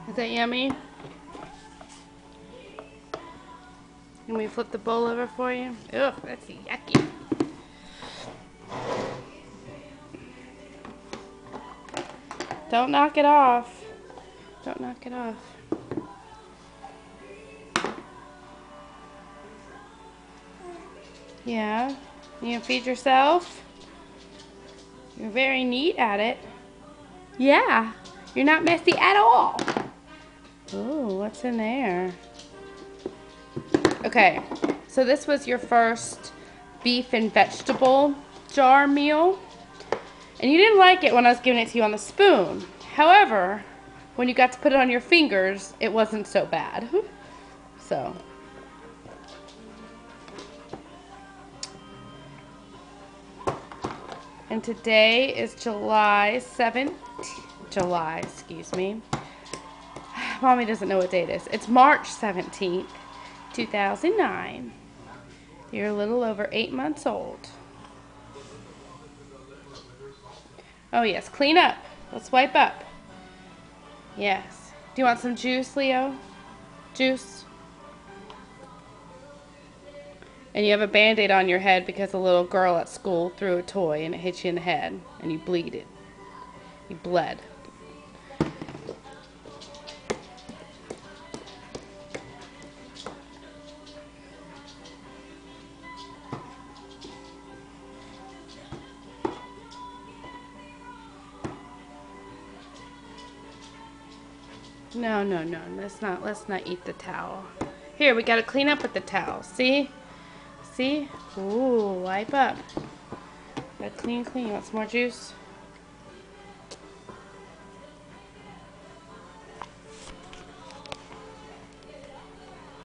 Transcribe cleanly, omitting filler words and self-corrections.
Is that yummy? Can we flip the bowl over for you? Ugh, that's yucky. Don't knock it off. Don't knock it off. Yeah. You gonna feed yourself? You're very neat at it. Yeah. You're not messy at all. Ooh, what's in there? Okay. So this was your first beef and vegetable jar meal. And you didn't like it when I was giving it to you on the spoon. However, when you got to put it on your fingers, it wasn't so bad. So. And today is July 7th. Excuse me. Mommy doesn't know what day it is. It's March 17th, 2009. You're a little over 8 months old. Oh yes, clean up. Let's wipe up. Yes. Do you want some juice, Leo? Juice? And you have a Band-Aid on your head because a little girl at school threw a toy and it hit you in the head and you bleeded. You bled. No. Let's not eat the towel. Here, we gotta clean up with the towel. See? See? Ooh, wipe up. Gotta clean. You want some more juice?